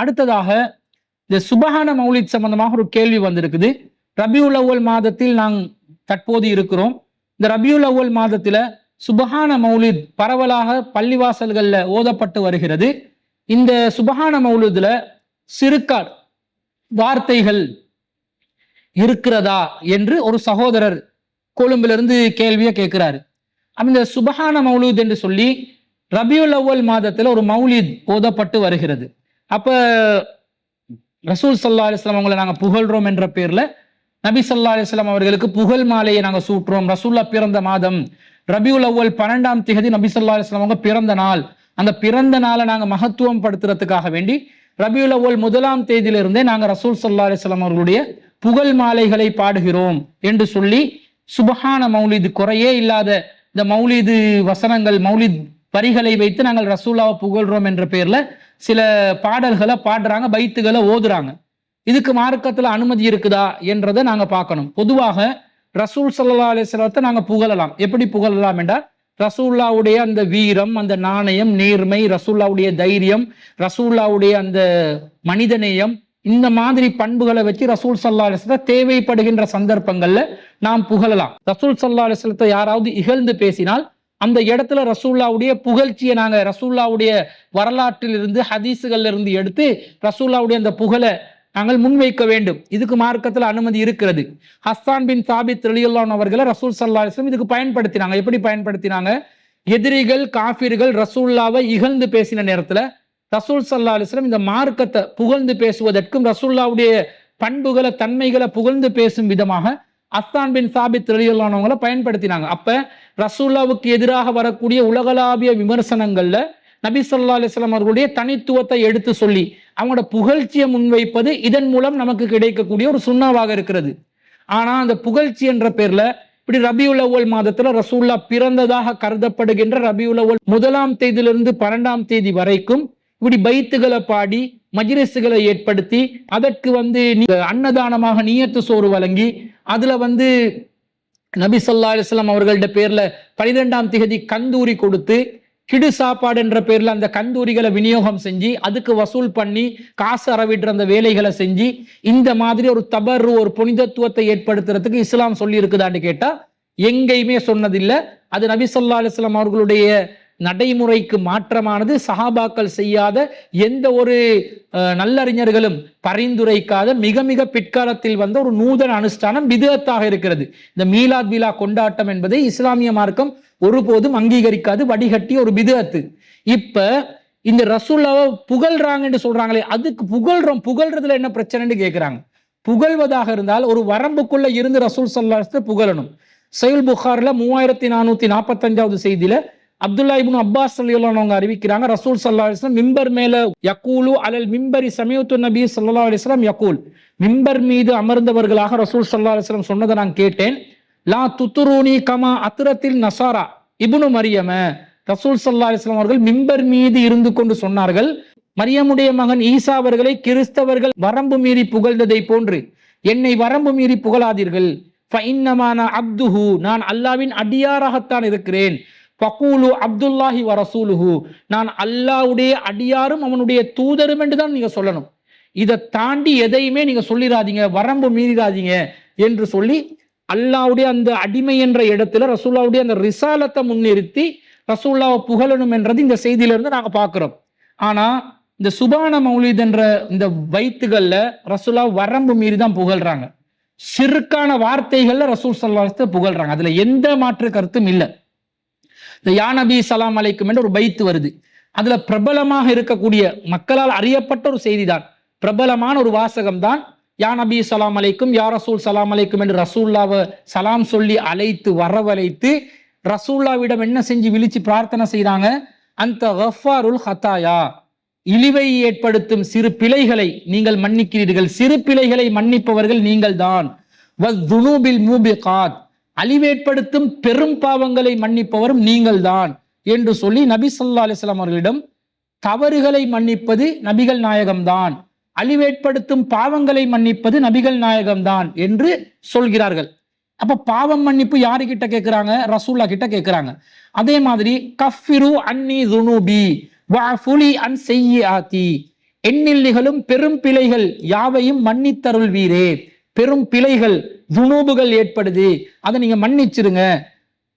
அடுத்ததாக இந்த சுபஹான மௌலித் சம்பந்தமாக ஒரு கேள்வி வந்திருக்குது. ரபியுல் அவ்வல் மாதத்தில் தற்போது இருக்கிறோம். இந்த ரபியுல் அவ்வல் மாதத்துல சுபஹான மௌலித் பரவலாக பள்ளிவாசல்கள்ல ஓதப்பட்டு வருகிறது. இந்த சுபஹான மௌலிதுல சிறுக்கார் வார்த்தைகள் இருக்கிறதா என்று ஒரு சகோதரர் கொழும்பிலிருந்து கேள்வியை கேட்கிறாரு. இந்த சுபஹான மௌலித் என்று சொல்லி ரபியுல் அவ்வல் மாதத்துல ஒரு மௌலித் ஓதப்பட்டு வருகிறது. அப்ப ரசூல் ஸல்லல்லாஹு அலைஹி வஸல்லம் அவங்களை நாங்க புகழ்றோம் என்ற பேர்ல நபி ஸல்லல்லாஹு அலைஹி வஸல்லம் அவர்களுக்கு புகழ் மாலையை நாங்க சூட்டுறோம். ரசூல்லா பிறந்த மாதம் ரபியுல் அவ்வல் 12ஆம் தேதி நபி ஸல்லல்லாஹு அலைஹி வஸல்லம் அவங்க பிறந்த நாள். அந்த பிறந்த நாளை நாங்க மகத்துவம் படுத்துறதுக்காக வேண்டி ரபியுல் அவ்வல் 1ஆம் தேதியிலிருந்தே நாங்க ரசூல் ஸல்லல்லாஹு அலைஹி வஸல்லம் அவர்களுடைய புகழ் மாலைகளை பாடுகிறோம் என்று சொல்லி சுபஹான மௌலித் குறையே இல்லாத இந்த மௌலிது வசனங்கள் மௌலித் வரிகளை வைத்து நாங்கள் ரசூல்லாவை புகழ்றோம் என்ற பேர்ல சில பாடல்களை பாடுறாங்க, பைத்துகளை ஓதுறாங்க. இதுக்கு மார்க்கத்துல அனுமதி இருக்குதா என்றதை நாங்க பார்க்கணும். பொதுவாக ரசூல் ஸல்லல்லாஹு அலைஹி வஸல்லத்தை நாங்க புகழலாம். எப்படி புகழலாம் என்றால் ரசூல்லாவுடைய அந்த வீரம், அந்த நாணயம், நேர்மை, ரசூல்லாவுடைய தைரியம், ரசூல்லாவுடைய அந்த மனிதநேயம், இந்த மாதிரி பண்புகளை வச்சு ரசூல் ஸல்லல்லாஹு அலைஹி வஸல்லம் தேவைப்படுகின்ற சந்தர்ப்பங்கள்ல நாம் புகழலாம். ரசூல் ஸல்லல்லாஹு அலைஹி வஸல்லத்தை யாராவது இகழ்ந்து பேசினால் அந்த இடத்துல ரசூல்லாவுடைய புகழ்ச்சியை நாங்க ரசூல்லாவுடைய வரலாற்றில் இருந்து ஹதீஸுகள்ல இருந்து எடுத்து ரசூல்லாவுடைய அந்த புகழை நாங்கள் முன்வைக்க வேண்டும். இதுக்கு மார்க்கத்துல அனுமதி இருக்கிறது. ஹஸ்ஸான் பின் சாபித் ரலியல்லாஹு அன்ஹு அவர்களை ரசூல் ஸல்லல்லாஹு அலைஹி வஸல்லம் இதுக்கு பயன்படுத்தினாங்க. எப்படி பயன்படுத்தினாங்க? எதிரிகள் காஃபிர்கள் ரசூல்லாவை இகழ்ந்து பேசின நேரத்துல ரசூல் ஸல்லல்லாஹு அலைஹி வஸல்லம் இந்த மார்க்கத்தை புகழ்ந்து பேசுவதற்கும் ரசூல்லாவுடைய பண்புகளை தன்மைகளை புகழ்ந்து பேசும் விதமாக ஹஸ்ஸான் பின் சாபித் ரலியல்லாஹு அன்ஹு அவங்களை பயன்படுத்தினாங்க. அப்ப ரசூல்லாவுக்கு எதிராக வரக்கூடிய உலகளாவிய விமர்சனங்கள்ல நபி ஸல்லல்லாஹு அலைஹி வஸல்லம் அவர்களுடைய தனித்துவத்தை எடுத்து சொல்லி அவங்களோட புகழ்ச்சியை முன்வைப்பது இதன் மூலம் நமக்கு கிடைக்கக்கூடிய ஒரு சுண்ணாவாக இருக்கிறது. ஆனா அந்த புகழ்ச்சி என்ற பேர்ல இப்படி ரபியுல் அவ்வல் மாதத்துல ரசூல்லா பிறந்ததாக கருதப்படுகின்ற ரபியுல் அவ்வல் 1ஆம் தேதியிலிருந்து 12ஆம் தேதி வரைக்கும் இப்படி பைத்துகளை பாடி மஜ்லிஸ்களை ஏற்படுத்தி அதற்கு அன்னதானமாக நியத்து சோறு வழங்கி அதுல நபி ஸல்லல்லாஹு அலைஹி வஸல்லம் அவர்கள்ட பேர்ல 12ஆம் தேதி கந்தூரி கொடுத்து கிடு சாப்பாடு என்ற பேர்ல அந்த கந்தூரிகளை விநியோகம் செஞ்சு அதுக்கு வசூல் பண்ணி காசு அறவிடுற அந்த வேலைகளை செஞ்சு இந்த மாதிரி ஒரு தபர்ரு ஒரு புனிதத்துவத்தை ஏற்படுத்துறதுக்கு இஸ்லாம் சொல்லி இருக்குதான்னு கேட்டா எங்கேயுமே சொன்னதில்லை. அது நபி ஸல்லல்லாஹு அலைஹி வஸல்லம் அவர்களுடைய நடைமுறைக்கு மாற்றமானது. சஹாபாக்கள் செய்யாத எந்த ஒரு நல்லறிஞர்களும் பரிந்துரைக்காத மிக மிக பிற்காலத்தில் வந்த ஒரு நூதன அனுஷ்டானம் பித்அத்தாக இருக்கிறது. இந்த மீலாத் விழா கொண்டாட்டம் என்பதை இஸ்லாமிய மார்க்கம் ஒருபோதும் அங்கீகரிக்காது, வடிகட்டி ஒரு பித்அத்து. இப்ப இந்த ரசூல்லாவை புகழ்றாங்கன்னு சொல்றாங்களே, அதுக்கு புகழ்றதுல என்ன பிரச்சனைன்னு கேட்கிறாங்க. புகழ்வதாக இருந்தால் ஒரு வரம்புக்குள்ள இருந்து ரசூல் ஸல்லல்லாஹு அலைஹி வஸல்லம் புகழணும். சஹீஹ் புகாரில 3445வது செய்தியில அப்துல்லா இப்னு அப்பாஸ் ரலியல்லாஹு அன்ஹு அறிவிக்கிறாங்க, ரசூல் ஸல்லல்லாஹு அலைஹி வஸல்லம் மிம்பர் மேல யகூலு அலல் மிம்பரி சமியத்து நபி ஸல்லல்லாஹு அலைஹி வஸல்லம் யகூல், மிம்பர் மீது அமர்ந்தவர்களாக ரசூல் ஸல்லல்லாஹு அலைஹி வஸல்லம் சொன்னதை நான் கேட்டேன். லா துத்ரூனி கமா அத்ரத்தில் நசாரா இப்னு மரியம, ரசூல் ஸல்லல்லாஹு அலைஹி வஸல்லம் அவர்கள் மிம்பர் மீது இருந்து கொண்டு சொன்னார்கள், மரியமுடைய மகன் ஈசா அவர்களை கிறிஸ்தவர்கள் வரம்பு மீறி புகழ்ந்ததை போன்று என்னை வரம்பு மீறி புகழாதீர்கள். ஃபஇன்னமான அப்துஹு, நான் அல்லாஹ்வின் அடியாராகத்தான் இருக்கிறேன். ஃபகூலு அப்துல்லாஹி வ ரசூலுஹு, நான் அல்லாஹ்வுடைய அடியாரும் அவனுடைய தூதரும் என்று தான் நீங்க சொல்லணும். இதை தாண்டி எதையுமே நீங்க சொல்லிடாதீங்க, வரம்பு மீறிடாதீங்க என்று சொல்லி அல்லாஹ்வுடைய அந்த அடிமை என்ற இடத்துல ரசூலுல்லாஹ்வுடைய அந்த ரிசாலத்தை முன்னிறுத்தி ரசூலுல்லாஹ்வை புகழணும் என்றது இந்த செய்தியிலிருந்து நாங்க பார்க்கிறோம். ஆனா இந்த சுபான மௌலித் என்ற இந்த வைத்துகள்ல ரசூலுல்லாஹ் வரம்பு மீறி தான் புகழ்றாங்க. ஷிர்கான வார்த்தைகள்ல ரசூல் ஸல்லல்லாஹு அலைஹி வஸல்லம் புகழ்றாங்க. அதுல எந்த மாற்று கருத்தும் இல்லை. இந்த யா நபி சலாம் அலைக்கும் என்று ஒரு பைத்து வருது. அதுல பிரபலமாக இருக்கக்கூடிய மக்களால் அறியப்பட்ட ஒரு செய்தி தான், பிரபலமான ஒரு வாசகம் தான் யா நபி சலாம் அலைக்கும் யா ரசூல் சலாம் அலைக்கும் என்று ரசூல்லாவை சலாம் சொல்லி அழைத்து வரவழைத்து ரசூல்லாவிடம் என்ன செஞ்சு விழிச்சு பிரார்த்தனை செய்றாங்க, அந்த கஃபாருல் ஹதாயா, இழிவை ஏற்படுத்தும் சிறு பிழைகளை நீங்கள் மன்னிக்கிறீர்கள், சிறு பிழைகளை மன்னிப்பவர்கள் நீங்கள் தான். வஸ்துனூபில் மூபிகாத், அழிவேற்படுத்தும் பெரும் பாவங்களை மன்னிப்பவரும் நீங்கள் தான் என்று சொல்லி நபி ஸல்லல்லாஹு அலைஹி வஸல்லம் அவர்களிடம் தவறுகளை மன்னிப்பது நபிகள் நாயகம்தான், அழிவேற்படுத்தும் பாவங்களை மன்னிப்பது நபிகள் நாயகம்தான் என்று சொல்கிறார்கள். அப்ப பாவம் மன்னிப்பு யாரு கிட்ட கேட்கிறாங்க? ரசூல்லா கிட்ட கேட்கிறாங்க. அதே மாதிரி கஃபிரு அன்னி துனூபி வஅஃபுலி அன் செய்யிஆதி, எண்ணில் நிகழும் பெரும் பிழைகள் யாவையும் மன்னித்தருள்வீரே. பெரும் பிழைகள் துனூபுகள் ஏற்படுது, அதை நீங்க மன்னிச்சிருங்க.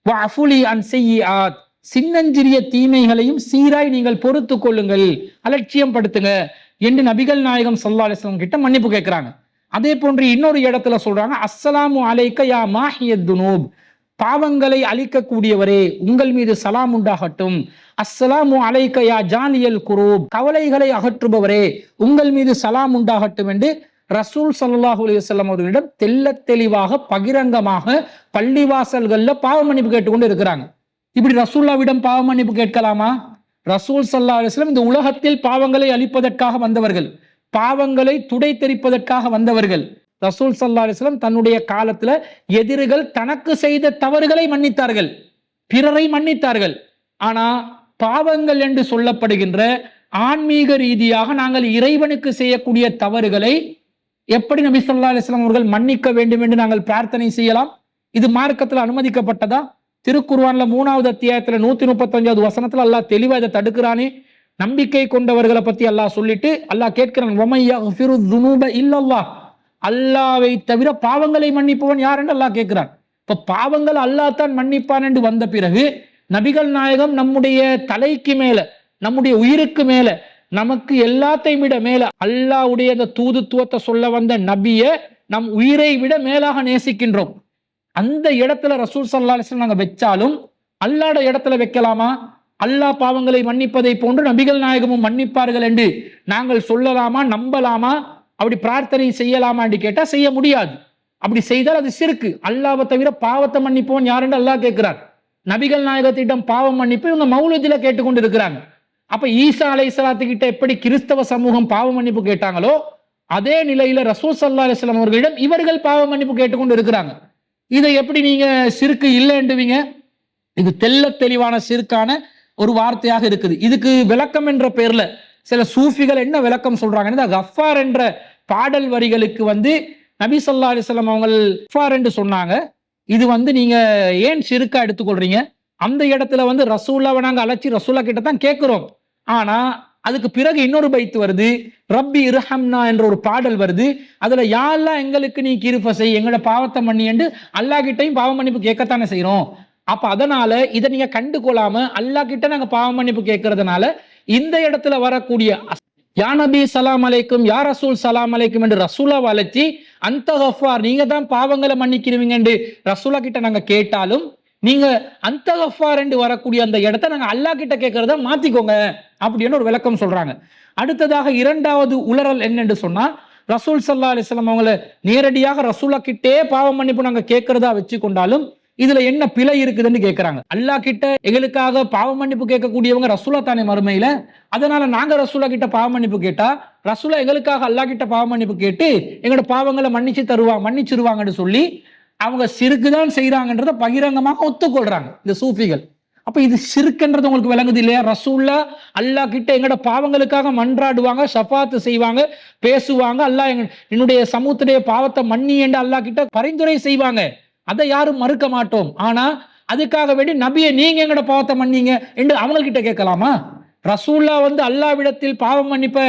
வஅஃபுலி அன் ஸய்யிஆத், சின்னஞ்சிறிய தீமைகளையும் சீராய் நீங்கள் பொறுத்து கொள்ளுங்கள், அலட்சியம் படுத்துங்க என்று நபிகள் நாயகம் ஸல்லல்லாஹு அலைஹி வஸல்லம் கிட்ட மன்னிப்பு கேட்கிறாங்க. அதே போன்று இன்னொரு இடத்துல சொல்றாங்க, அஸ்ஸலாமு அலைக்க யா மாஹியத் துனூப், பாவங்களை அழிக்கக்கூடியவரே உங்கள் மீது சலாம் உண்டாகட்டும். அஸ்ஸலாமு அலைக்க யா ஜாலியல் குரூப், கவலைகளை அகற்றுபவரே உங்கள் மீது சலாம் உண்டாகட்டும் என்று ரசூல் ஸல்லல்லாஹு அலைஹி வஸல்லம் அவர்களிடம் தெள்ளத் தெளிவாக பகிரங்கமாக பள்ளிவாசல்கள்ல பாவ மன்னிப்பு கேட்டுக்கொண்டு இருக்கிறாங்க. இப்படி ரசூல்லாவிடம் பாவ மன்னிப்பு கேட்கலாமா? ரசூல் ஸல்லல்லாஹு அலைஹி வஸல்லம் இந்த உலகத்தில் பாவங்களை அழிப்பதற்காக வந்தவர்கள், பாவங்களை துடை தெரிப்பதற்காக வந்தவர்கள். ரசூல் ஸல்லல்லாஹு அலைஹி வஸல்லம் தன்னுடைய காலத்துல எதிரிகள் தனக்கு செய்த தவறுகளை மன்னித்தார்கள், பிறரை மன்னித்தார்கள். ஆனா பாவங்கள் என்று சொல்லப்படுகின்ற ஆன்மீக ரீதியாக நாங்கள் இறைவனுக்கு செய்யக்கூடிய தவறுகளை எப்படி நபி ஸல்லல்லாஹு அலைஹி வஸல்லம் அவர்கள் மன்னிக்க வேண்டும் என்று நாங்கள் பிரார்த்தனை செய்யலாம்? இது மார்க்கத்தில் அனுமதிக்கப்பட்டதா? திருக்குர்ஆன்ல 3வது அத்தியாயத்துல 135வது வசனத்துல அல்லாஹ் தெளிவா இதை தடுக்கிறானே. நம்பிக்கை கொண்டவர்களை பத்தி அல்லாஹ் சொல்லிட்டு அல்லாஹ் கேட்கிறான், வமையஃபிரு ذுனூப இல்லல்லாஹ், அல்லாஹ்வை தவிர பாவங்களை மன்னிப்பவன் யார் என்று அல்லாஹ் கேட்கிறான். இப்ப பாவங்கள் அல்லாஹ் தான் மன்னிப்பான் என்று வந்த பிறகு நபிகள் நாயகம் நம்முடைய தலைக்கு மேல, நம்முடைய உயிருக்கு மேல, நமக்கு எல்லாத்தையும் விட மேல அல்லாஹ்வுடைய அந்த தூதுத்துவத்தை சொல்ல வந்த நபிய நம் உயிரை விட மேலாக நேசிக்கின்றோம். அந்த இடத்துல ரசூல் ஸல்லல்லாஹு அலைஹி வஸல்லம் நாங்க வச்சாலும் அல்லாஹ்ட இடத்துல வைக்கலாமா? அல்லாஹ் பாவங்களை மன்னிப்பதை போன்று நபிகள் நாயகமும் மன்னிப்பார்கள் என்று நாங்கள் சொல்லலாமா, நம்பலாமா, அப்படி பிரார்த்தனை செய்யலாமா என்று கேட்டா செய்ய முடியாது. அப்படி செய்தால் அது ஷிர்க். அல்லாஹ்வை தவிர பாவத்தை மன்னிப்பவன் யார் என்று அல்லாஹ் கேட்கிறார். நபிகள் நாயகத்திடம் பாவம் மன்னிப்பு இவங்க மௌலூதில கேட்டுக்கொண்டு இருக்கிறாங்க. அப்ப ஈசா அலைஹிஸ்ஸலாத்து கிட்ட எப்படி கிறிஸ்தவ சமூகம் பாவ மன்னிப்பு கேட்டாங்களோ அதே நிலையில ரசூல் ஸல்லல்லாஹு அலைஹி வஸல்லம் அவர்களிடம் இவர்கள் பாவ மன்னிப்பு கேட்டுக்கொண்டு இருக்கிறாங்க. இதை எப்படி நீங்க ஷிர்க் இல்லைன்றுவீங்க? இது தெள்ளத் தெளிவான ஷிர்கான ஒரு வார்த்தையாக இருக்குது. இதுக்கு விளக்கம் என்ற பெயர்ல சில சூஃபிகள் என்ன விளக்கம் சொல்றாங்கன்னா, கஃபார் என்ற பாடல் வரிகளுக்கு நபி ஸல்லல்லாஹு அலைஹி வஸல்லம் அவங்க கஃபார் என்று சொன்னாங்க. இது நீங்க ஏன் ஷிர்கா எடுத்துக்கொள்றீங்க? அந்த இடத்துல ரசூல்லாவை நாங்க அழைச்சி ரசூல்லா கிட்ட தான் கேட்கிறோம். ஆனா அதுக்கு பிறகு இன்னொரு பைத்து வருது, ரப்பி இர்ஹம்னா என்ற ஒரு பாடல் வருது. அதுல யா அல்லாஹ் எங்களுக்கு நீ கிருபை செய், எங்களோட பாவத்தை மன்னி என்று அல்லாஹ் கிட்டையும் பாவ மன்னிப்பு கேட்கத்தானே செய்யறோம். அப்ப அதனால இதை நீங்க கண்டுகொள்ளாம அல்லாஹ் கிட்ட நாங்க பாவ மன்னிப்பு கேட்கறதுனால இந்த இடத்துல வரக்கூடிய யா நபி சலாம் அலைக்கும், யா ரசூல் சலாம் அலைக்கும் என்று ரசூலா வளைச்சி அந்த கஃபார் நீங்க தான் பாவங்களை மன்னிக்கிறீங்க என்று ரசூலா கிட்ட நாங்க கேட்டாலும் நீங்க அந்த கஃபார் என்று வரக்கூடிய அந்த இடத்தை நாங்க அல்லாஹ் கிட்ட கேட்கறத மாத்திக்கோங்க அப்படின்னு ஒரு விளக்கம் சொல்றாங்க. அடுத்ததாக இரண்டாவது உளறல் என்னன்னு சொன்னா, ரசூல் ஸல்லல்லாஹு அலைஹி வஸல்லம் அவங்களை நேரடியாக ரசூலா கிட்டே பாவ மன்னிப்பு நாங்க கேட்கறதா வச்சு கொண்டாலும் இதுல என்ன பிழை இருக்குதுன்னு கேட்கிறாங்க. அல்லாஹ் கிட்ட எங்களுக்காக பாவ மன்னிப்பு கேட்கக்கூடியவங்க ரசூலா தானே மறுமையில. அதனால நாங்க ரசூலா கிட்ட பாவ மன்னிப்பு கேட்டா ரசூலா எங்களுக்காக அல்லாஹ் கிட்ட பாவ மன்னிப்பு கேட்டு எங்களோட பாவங்களை மன்னிச்சிருவாங்கன்னு சொல்லி அவங்க ஷிர்க் தான் செய்யறாங்கன்றத பகிரங்கமாக ஒத்துக்கொள்றாங்க இந்த சூஃபிகள். அப்ப இது ஷிர்க்ன்றது உங்களுக்கு விளங்குது இல்லையா? ரசூல்லா அல்லாஹ் கிட்ட எங்களோட பாவங்களுக்காக மன்றாடுவாங்க, ஷஃபாத் செய்வாங்க, பேசுவாங்க, அல்லாஹ் என்னுடைய சமூகத்துடைய பாவத்தை மன்னி என்று அல்லாஹ் கிட்ட பரிந்துரை செய்வாங்க. அதை யாரும் மறுக்க மாட்டோம். ஆனா அதுக்காக வேண்டி நபியை நீங்க எங்கட பாவத்தை மன்னிங்க என்று அவங்க கிட்ட கேட்கலாமா? ரசூல்லா அல்லாஹ்விடத்தில் பாவம் மன்னிப்ப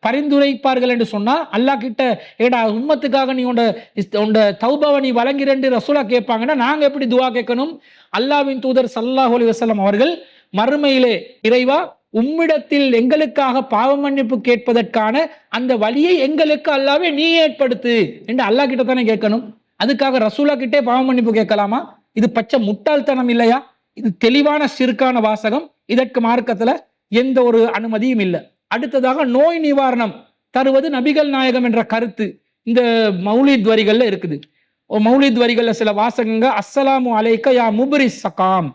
பரிந்துரைப்பார்கள் என்று சொன்னா அல்லாஹ் கிட்ட ஏடா உம்மத்துக்காக நீ உண்ட தௌபாவை நீ வழங்கிறேன்னு ரசூலா கேட்பாங்கன்னா நாங்க எப்படி துவா கேட்கணும்? அல்லாஹ்வின் தூதர் ஸல்லல்லாஹு அலைஹி வஸல்லம் அவர்கள் மறுமையிலே இறைவா உம்மிடத்தில் எங்களுக்காக பாவ மன்னிப்பு கேட்பதற்கான அந்த வழியை எங்களுக்கு அல்லாஹ்வே நீ ஏற்படுத்து என்று அல்லாஹ் கிட்ட தானே கேட்கணும். அதுக்காக ரசூலா கிட்டே பாவ மன்னிப்பு கேட்கலாமா? இது பச்சை முட்டாள்தனம் இல்லையா? இது தெளிவான ஷிர்கான வாசகம். இதற்கு மார்க்கத்துல எந்த ஒரு அனுமதியும் இல்லை. அடுத்ததாக நோய் நிவாரணம் தருவது நபிகள் நாயகம் என்ற கருத்து இந்த மௌலித் வரிகள்ல இருக்குது. மௌலித் வரிகள்ல சில வாசகங்க, அஸ்ஸலாமு அலைக்க யா முப்ரிஸ் சகாம்,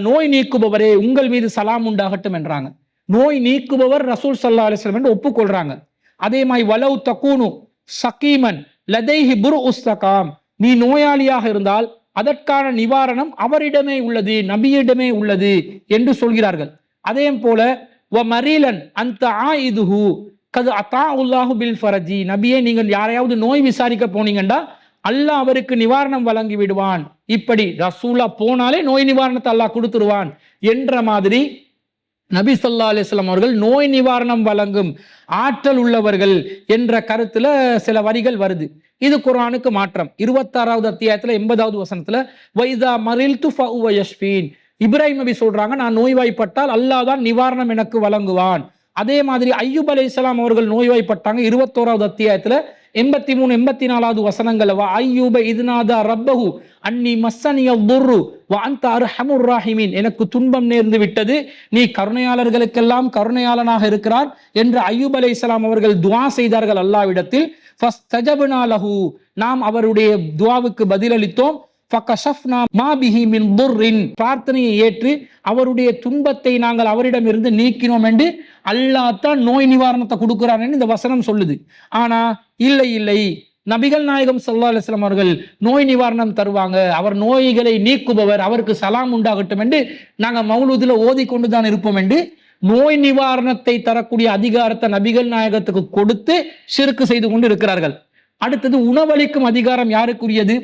நோய் நீக்குபவரே உங்கள் மீது சலாம் உண்டாகட்டும் என்றாங்க. நோய் நீக்குபவர் ரசூல் ஸல்லல்லாஹு அலைஹி வஸல்லம் என்று ஒப்புக்கொள்றாங்க. அதே மாதிரி வலவ் தகூனு சகீமன் லதைஹி புர்உஸ் சகாம், நீ நோயாளியாக இருந்தால் அதற்கான நிவாரணம் அவரிடமே உள்ளது, நபியிடமே உள்ளது என்று சொல்கிறார்கள். அதே போல வ மரீலன் அந்த ஆயிதுஹு கது அத்தாஉல்லாஹு பில் ஃபரஜி, நபியே நீங்கள் யாரையாவது நோய் விசாரிக்க போனீங்கண்டா அல்லாஹ் அவருக்கு நிவாரணம் வழங்கி விடுவான். இப்படி ரசூலா போனாலே நோய் நிவாரணத்தை அல்லாஹ் கொடுத்துருவான் என்ற மாதிரி நபி ஸல்லல்லாஹு அலைஹி வஸல்லம் அவர்கள் நோய் நிவாரணம் வழங்கும் ஆற்றல் உள்ளவர்கள் என்ற கருத்துல சில வரிகள் வருது. இது குர்ஆனுக்கு மாற்றம். 26வது அத்தியாயத்துல 80வது வசனத்துல வைதா மரில்து ஃபஹுவ யஷ்ஃபீன், இப்ராஹிம் நபி சொல்றாங்க, நான் நோய்வாய்ப்பட்டால் அல்லாஹ் தான் நிவாரணம் எனக்கு வழங்குவான். அதே மாதிரி ஐயூப் அலைஹிஸ்ஸலாம் அவர்கள் நோய்வாய்ப்பட்டாங்க. 21வது அத்தியாயத்துல 83 84வது வசனங்கள் ஐயூப இத்நாதா ரப்பஹு அன்னி மஸ்ஸனிய துர்ரு வ அன்த அர்ஹமுர் ராஹிமீன், எனக்கு துன்பம் நேர்ந்து விட்டது, நீ கருணையாளர்களுக்கெல்லாம் கருணையாளனாக இருக்கிறார் என்று ஐயூப் அலைஹிஸ்ஸலாம் அவர்கள் துஆ செய்தார்கள் அல்லாஹ்விடத்தில். ஃபஸ்தஜப்னா லஹு, நாம் அவருடைய துஆவுக்கு பதிலளித்தோம். ஃபகஷஃப்னா மா பிஹி மின் துர்ரின், பிரார்த்தனையை ஏற்று அவருடைய துன்பத்தை நாங்கள் அவரிடமிருந்து நீக்கினோம் என்று அல்லாஹ் தான் நோய் நிவாரணத்தை கொடுக்கிறான்னு இந்த வசனம் சொல்லுது. ஆனா இல்லை, நபிகள் நாயகம் ஸல்லல்லாஹு அலைஹி வஸல்லம் அவர்கள் நோய் நிவாரணம் தருவாங்க, அவர் நோய்களை நீக்குபவர், அவருக்கு சலாம் உண்டாகட்டும் என்று நாங்க மௌலூதுல ஓதிக்கொண்டு தான் இருப்போம் என்று நோய் நிவாரணத்தை தரக்கூடிய அதிகாரத்தை நபிகள் நாயகத்துக்கு கொடுத்து ஷிர்க் செய்து கொண்டு இருக்கிறார்கள். அடுத்தது உணவளிக்கும் அதிகாரம் யாருக்குரியது?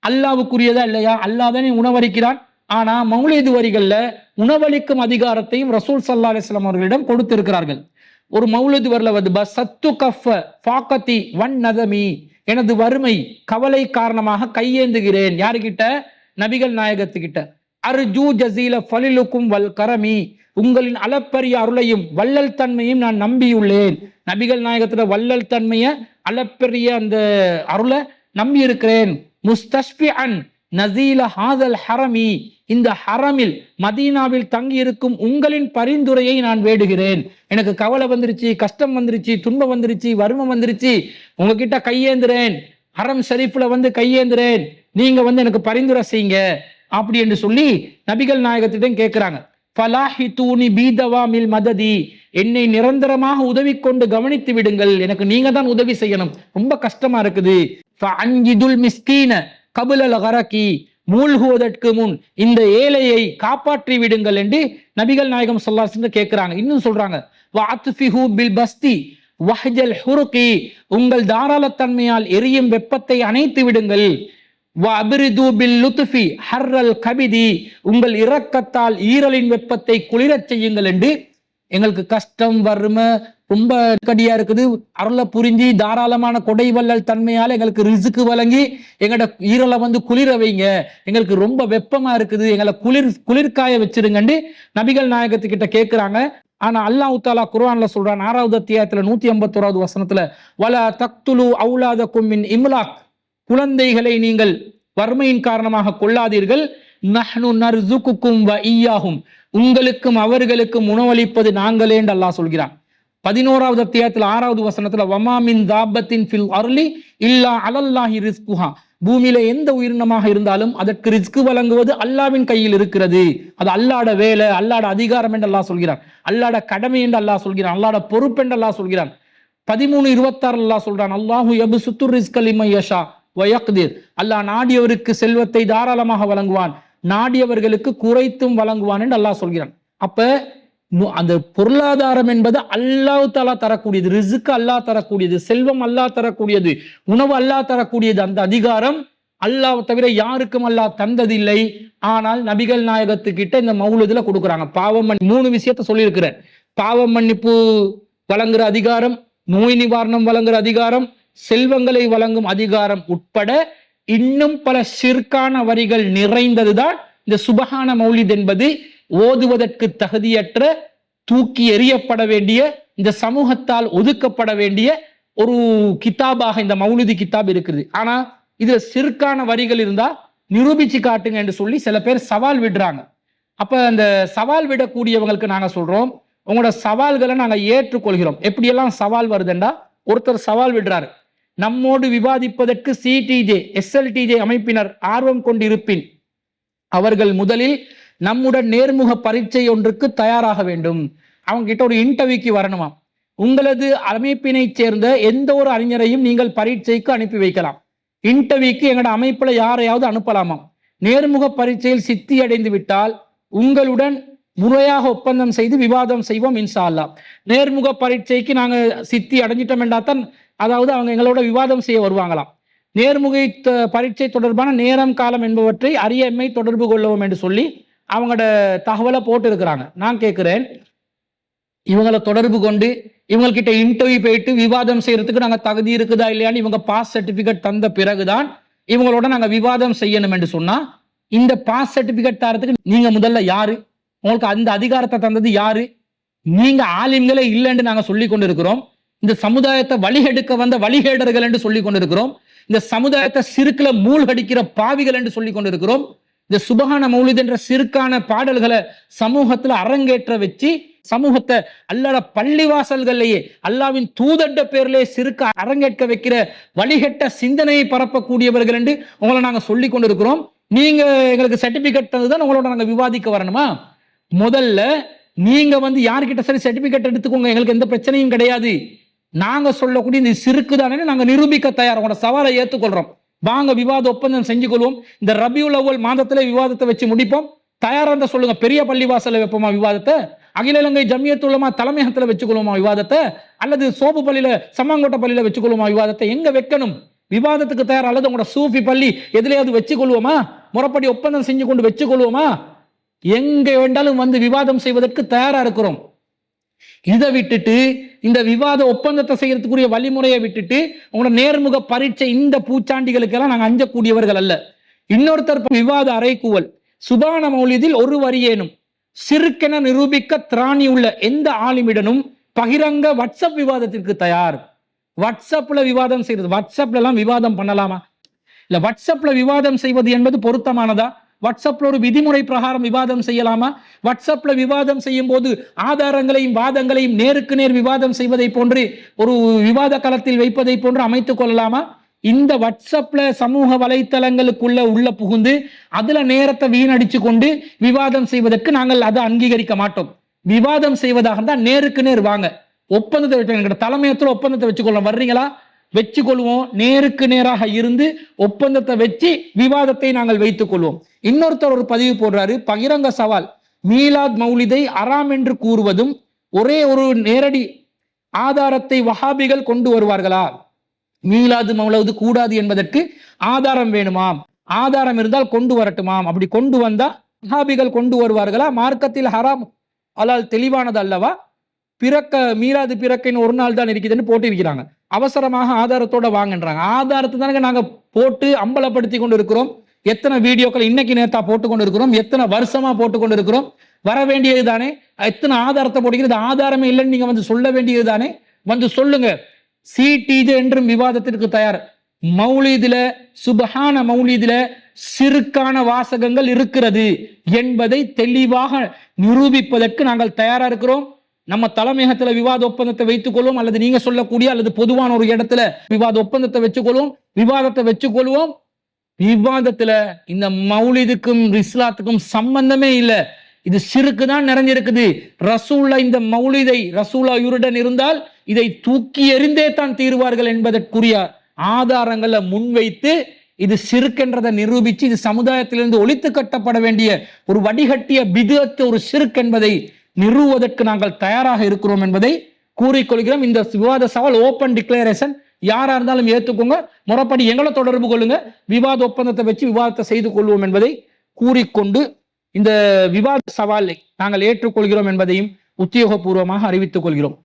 அல்லாவுக்குரியதா இல்லையா? அல்லாஹ் தானே உணவளிக்கிறான். ஆனா மௌலிது வரிகள்ல உணவளிக்கும் அதிகாரத்தையும் ரசூல் ஸல்லல்லாஹு அலைஹி வஸல்லம் அவர்களிடம் கொடுத்திருக்கிறார்கள். ஒரு மௌலிது வரல வந்து பசத்து கஃப ஃபாகதி வன் நதமி, எனது வறுமை கவலை காரணமாக கையேந்துகிறேன். யாருகிட்ட? நபிகள் நாயகத்துக்கிட்ட. அர்ஜூ ஜஸீல ஃபலிலுக்கும் வல் கரமி, உங்களின் அளப்பரிய அருளையும் வள்ளல் தன்மையும் நான் நம்பியுள்ளேன். நபிகள் நாயகத்துல வள்ளல் தன்மைய அளப்பரிய அந்த அருளை நம்பி இருக்கிறேன். முஸ்தஷ்பிஅன் நஸீல ஹாதல் ஹரமி, இந்த ஹரமில் மதீனாவில் தங்கி இருக்கும் உங்களின் பரிந்துரையை நான் வேடுகிறேன். எனக்கு கவலை வந்துருச்சு, கஷ்டம் வந்துருச்சு, துன்பம் வந்துருச்சு, வறுமை வந்துருச்சு, உங்ககிட்ட கையேந்துறேன், ஹரம் ஷரீஃப்ல வந்து கையேந்துறேன், நீங்க வந்து எனக்கு பரிந்துரை செய்யுங்க அப்படி என்று சொல்லி நபிகள் நாயகத்திடம் கேட்கிறாங்க. ஃபலாஹிதூனி பீதவாமில் மததி, என்னை நிரந்தரமாக உதவி கொண்டு கவனித்து விடுங்கள், எனக்கு நீங்க தான் உதவி செய்யணும், ரொம்ப கஷ்டமா இருக்குது. ஃபஅன்ஜிதுல் மிஸ்கீன கபுலல் கரகி, மூழ்குவதற்கு முன் இந்த ஏழையை காப்பாற்றி விடுங்கள் என்று நபிகள் நாயகம் ஸல்லல்லாஹு அலைஹி வஸல்லம் கேட்கிறாங்க. இன்னும் சொல்றாங்க வஅத்ஃபிஹு பில் பஸ்தி வஹ்ஜல் ஹுருகி, உங்கள் தாராளத்தன்மையால் எரியும் வெப்பத்தை அணைத்து விடுங்கள். வஅப்ரிது பில் லுத்ஃபி ஹர்ரல் கபிதி, உங்கள் இரக்கத்தால் ஈரலின் வெப்பத்தை குளிரச் செய்யுங்கள் என்று எங்களுக்கு கஷ்டம் வறுமை ரொம்ப கடியா இருக்குது, அருளை புரிஞ்சு தாராளமான கொடை வள்ளல் தன்மையால எங்களுக்கு ரிஸ்க் வழங்கி எங்களோட ஈரலை வந்து குளிர வைங்க, எங்களுக்கு ரொம்ப வெப்பமா இருக்குது, எங்களை குளிர்காய வச்சிருங்கன்னு நபிகள் நாயகத்துக்கிட்ட கேட்கிறாங்க. ஆனா அல்லாஹ் தஆலா குர்ஆன்ல சொல்றான் 6வது அத்தியாயத்துல 151வது வசனத்துல வலா தக்துலு அவுலாதக்கும் மின் இம்லாக், குழந்தைகளை நீங்கள் வறுமையின் காரணமாக கொள்ளாதீர்கள். நஹ்னு நர்சுகுக்கும் வ இய்யாஹும், உங்களுக்கும் அவர்களுக்கும் உணவளிப்பது நாங்களே என்று அல்லாஹ் சொல்கிறான். 11வது அத்தியாயத்துல 6வது வசனத்துல வமா மின் தாபத்தின் ஃபில் அர்லி இல்லா அலல்லாஹி ரிஸ்குஹா, பூமியில எந்த உயிரினமாக இருந்தாலும் அதற்கு ரிஸ்க் வழங்குவது அல்லாஹ்வின் கையில் இருக்கிறது, அது அல்லாஹ்ட வேலை, அல்லாஹ்ட அதிகாரம் என்று அல்லாஹ் சொல்கிறான், அல்லாஹ்ட கடமை என்று அல்லாஹ் சொல்கிறான், அல்லாஹ்ட பொறுப்பு என்று அல்லாஹ் சொல்கிறான். 13:26 அல்லாஹ் சொல்றான் அல்லாஹு யப்சுத்து ரிஸ்க லிமன் யஷா வ யக்திர், அல்லாஹ் நாடியவருக்கு செல்வத்தை தாராளமாக வழங்குவான், நாடியவர்களுக்கு குறைத்தும் வழங்குவான் என்று அல்லாஹ் சொல்கிறான். அப்ப அந்த பொருளாதாரம் என்பது அல்லாஹ் தஆலா தரக்கூடியது, ரிஸ்க் அல்லாஹ் தரக்கூடியது, செல்வம் அல்லாஹ் தரக்கூடியது, உணவு அல்லாஹ் தரக்கூடியது. அந்த அதிகாரம் அல்லாஹ் தவிர யாருக்கும் அல்லாஹ் தந்ததில்லை. ஆனால் நபிகள் நாயகத்துக்கிட்ட இந்த மௌலிதுல கொடுக்குறாங்க. பாவம் 3 விஷயத்த சொல்லியிருக்கிறேன். பாவம் மன்னிப்பு வழங்குற அதிகாரம், நோய் நிவாரணம் வழங்குற அதிகாரம், செல்வங்களை வழங்கும் அதிகாரம் உட்பட இன்னும் பல ஷிர்கான வரிகள் நிறைந்ததுதான் இந்த சுபஹான மௌலித் என்பது. ஓதுவதற்கு தகுதியற்ற, தூக்கி எறியப்பட வேண்டிய, இந்த சமூகத்தால் ஒதுக்கப்பட வேண்டிய ஒரு கிதாபாக இந்த மௌலிதி கிதாப் இருக்குது. ஆனா இதுல ஷிர்கான வரிகள் இருந்தா நிரூபிச்சு காட்டுங்க என்று சொல்லி சில பேர் சவால் விடுறாங்க. அப்ப அந்த சவால் விடக்கூடியவங்களுக்கு நாங்க சொல்றோம், உங்களோட சவால்களை நாங்க ஏற்றுக்கொள்கிறோம். எப்படியெல்லாம் சவால் வருதுண்டா, ஒருத்தர் சவால் விடுறாரு, நம்மோடு விவாதிப்பதற்கு சிடிஜே எஸ்எல்டிஜே அமைப்பினர் ஆர்வம் கொண்டிருப்பின் அவர்கள் முதலில் நம்முடன் நேர்முக பரீட்சை ஒன்றுக்கு தயாராக வேண்டும். அவங்க கிட்ட ஒரு இன்டர்வியூக்கு வரணுமா. உங்களது அமைப்பினை சேர்ந்த எந்த ஒரு அறிஞரையும் நீங்கள் பரீட்சைக்கு அனுப்பி வைக்கலாம். இன்டர்வியூக்கு எங்களோட அமைப்புல யாரையாவது அனுப்பலாமா. நேர்முக பரீட்சையில் சித்தி அடைந்து விட்டால் உங்களுடன் முறையாக ஒப்பந்தம் செய்து விவாதம் செய்வோம் இன்ஷா அல்லாஹ். நேர்முக பரீட்சைக்கு நாங்க சித்தி அடைஞ்சிட்டோம் என்றாதான், அதாவது அவங்க எங்களோட விவாதம் செய்ய வருவாங்களாம். நேர்முக பரீட்சை தொடர்பான நேரம் காலம் என்பவற்றை அறிய எம்மை தொடர்பு கொள்ளவும் என்று சொல்லி அவங்களோட தகவலை போட்டு இருக்கிறாங்க. நான் கேட்கிறேன், இவங்களை தொடர்பு கொண்டு இவங்ககிட்ட இன்டர்வியூ போயிட்டு விவாதம் செய்யறதுக்கு நாங்க தகுதி இருக்குதா இல்லையான்னு இவங்க பாஸ் சர்டிபிகேட் தந்த பிறகுதான் இவங்களோட நாங்க விவாதம் செய்யணும் என்று சொன்னா, இந்த பாஸ் சர்டிபிகேட் தரத்துக்கு நீங்க முதல்ல யாரு? உங்களுக்கு அந்த அதிகாரத்தை தந்தது யாரு? நீங்க ஆலிம்களே இல்லைன்னு நாங்க சொல்லி கொண்டு இருக்கிறோம். இந்த சமுதாயத்தை வழிகெடுக்க வந்த வழிகேடர்கள் என்று சொல்லி கொண்டிருக்கிறோம். இந்த சமுதாயத்தை சிறுக்குல மூழ்கடிக்கிற பாவிகள் என்று சொல்லி கொண்டிருக்கிறோம். இந்த சுபஹான மௌலித் என்ற சிறுக்கான பாடல்களை சமூகத்துல அரங்கேற்ற வச்சு சமூகத்தை அல்லாட பள்ளிவாசல்கள்லயே அல்லாவின் தூதட்ட பேர்லயே சிறுக்க அரங்கேற்க வைக்கிற வழிகட்ட சிந்தனையை பரப்பக்கூடியவர்கள் என்று உங்களை நாங்க சொல்லி கொண்டிருக்கிறோம். நீங்க எங்களுக்கு சர்டிபிகேட் தந்துதான் உங்களோட நாங்க விவாதிக்க வரணுமா? முதல்ல நீங்க யார்கிட்ட சரி சர்டிபிகேட் எடுத்துக்கோங்க, எங்களுக்கு எந்த பிரச்சனையும் கிடையாது. நாங்க சொல்லக்கூடிய இந்த சிறுக்கு தானே நாங்க நிரூபிக்க தயார், உங்களோட சவாலை ஏற்றுக்கொள்றோம். வாங்க விவாத ஒப்பந்தம் செஞ்சு கொள்வோம். இந்த ரபியுல் அவ்வல் மாதத்துல விவாதத்தை வச்சு முடிப்போம். தயாரா இருந்தா சொல்லுங்க, பெரிய பள்ளிவாசல வைப்போமா விவாதத்தை? அகில இலங்கை ஜமியத் உலமா தலைமையகத்துல வச்சுக்கொள்வோமா விவாதத்தை? அல்லது சோப்பு பள்ளியில சம்மாங்கோட்டை பள்ளியில வச்சுக்கொள்வோமா விவாதத்தை? எங்க வைக்கணும்? விவாதத்துக்கு தயார். அல்லது உங்களோட சூஃபி பள்ளி எதுலையாவது வச்சுக்கொள்வோமா? முறைப்படி ஒப்பந்தம் செஞ்சு கொண்டு வச்சுக்கொள்வோமா? எங்க வேண்டாலும் விவாதம் செய்வதற்கு தயாரா இருக்கிறோம். இதை விட்டுட்டு இந்த விவாத ஒப்பந்தத்தை செய்யறதுக்குரிய வழிமுறையை விட்டுட்டு உங்களோட நேர்முக பரீட்சை இந்த பூச்சாண்டிகளுக்கெல்லாம் நாங்கள் அஞ்சக்கூடியவர்கள் அல்ல. இன்னொருத்தர் விவாத அறைகூவல் சுபான மௌலிதில் ஒரு வரியேனும் சிறுக்கென நிரூபிக்க திராணி உள்ள எந்த ஆளுமிடனும் பகிரங்க வாட்ஸ்அப் விவாதத்திற்கு தயார். வாட்ஸ்அப்ல விவாதம் செய்யறது, வாட்ஸ்அப்ல எல்லாம் விவாதம் பண்ணலாமா? இல்ல வாட்ஸ்அப்ல விவாதம் செய்வது என்பது பொருத்தமானதா? வாட்ஸ்அப்ல ஒரு விதிமுறை பிரகாரம் விவாதம் செய்யலாமா? வாட்ஸ்அப்ல விவாதம் செய்யும் போது ஆதாரங்களையும் வாதங்களையும் நேருக்கு நேர் விவாதம் செய்வதை போன்று ஒரு விவாத களத்தில் வைப்பதை போன்று அமைத்துக் கொள்ளலாமா? இந்த வாட்ஸ்அப்ல சமூக வலைத்தளங்களுக்குள்ள உள்ள புகுந்து அதுல நேரத்தை வீணடிச்சு கொண்டு விவாதம் செய்வதற்கு நாங்கள் அதை அங்கீகரிக்க மாட்டோம். விவாதம் செய்வதாக இருந்தால் நேருக்கு நேர் வாங்க, ஒப்பந்தத்தை வச்சு தலைமையத்துல ஒப்பந்தத்தை வச்சுக்கொள்ளலாம். வர்றீங்களா? வச்சுக்கொள்வோம். நேருக்கு நேராக இருந்து ஒப்பந்தத்தை வச்சு விவாதத்தை நாங்கள் வைத்துக் கொள்வோம். இன்னொருத்தர் ஒரு பதிவு போடுறாரு, பகிரங்க சவால் மீலாத் மௌலிதை அறாம் என்று கூறுவதும் ஒரே ஒரு நேரடி ஆதாரத்தை வஹாபிகள் கொண்டு வருவார்களா? மீலாது மௌலது கூடாது என்பதற்கு ஆதாரம் வேணுமாம், ஆதாரம் இருந்தால் கொண்டு வரட்டுமாம். அப்படி கொண்டு வந்தா வஹாபிகள் கொண்டு வருவார்களா? மார்க்கத்தில் ஹராம் அலால் தெளிவானது அல்லவா? மீலாது பிறக்கின் ஒரு நாள் தான் இருக்குதுன்னு போட்டு இருக்கிறாங்க. அவசரமாக ஆதாரத்தோட வாங்கன்றாங்க. ஆதாரத்தை தானே நாங்க போட்டு அம்பலப்படுத்தி கொண்டு இருக்கிறோம். எத்தனை வீடியோக்கள் இன்னைக்கு நேத்தா போட்டு கொண்டு இருக்கிறோம், எத்தனை வருஷமா போட்டு கொண்டு இருக்கிறோம். வர வேண்டியது தானே, எத்தனை ஆதாரத்தை போடுகிறது? ஆதாரமே இல்லைன்னு நீங்க சொல்ல வேண்டியது தானே, சொல்லுங்க. சிடிஜே என்றும் விவாதத்திற்கு தயார். மௌலிதுல சுபஹான மௌலிதுல சிறுக்கான வாசகங்கள் இருக்கிறது என்பதை தெளிவாக நிரூபிப்பதற்கு நாங்கள் தயாரா இருக்கிறோம். நம்ம தலைமையகத்துல விவாத ஒப்பந்தத்தை வைத்துக் கொள்வோம், அல்லது நீங்க சொல்லக்கூடிய அல்லது பொதுவான ஒரு இடத்துல விவாத ஒப்பந்தத்தை வச்சுக்கொள்வோம், விவாதத்தை வச்சுக்கொள்வோம். விவாதத்துல இந்த மௌலிதுக்கும் இஸ்லாத்துக்கும் சம்பந்தமே இல்லை. இது சிறுக்கு தான் நிறைஞ்சிருக்குது. ரசூல்லா இந்த மௌலிதை ரசூல்லா இவருடன் இருந்தால் இதை தூக்கி எறிந்தே தான் தீர்வார்கள் என்பதற்குரிய ஆதாரங்களை முன்வைத்து இது சிறுக்கென்றதை நிரூபிச்சு இது சமுதாயத்திலிருந்து ஒழித்து கட்டப்பட வேண்டிய ஒரு வடிகட்டிய பிதஅத் ஒரு சிறுக் என்பதை நிறுவுவதற்கு நாங்கள் தயாராக இருக்கிறோம் என்பதை கூறிக்கொள்கிறோம். இந்த விவாத சவால் ஓப்பன் டிக்ளரேஷன், யாரா இருந்தாலும் ஏற்றுக்கோங்க, முறைப்படி எங்களை தொடர்பு கொள்ளுங்க, விவாத ஒப்பந்தத்தை வச்சு விவாதத்தை செய்து கொள்வோம் என்பதை கூறிக்கொண்டு இந்த விவாத சவாலை நாங்கள் ஏற்றுக்கொள்கிறோம் என்பதையும் உத்தியோகபூர்வமாக அறிவித்துக் கொள்கிறோம்.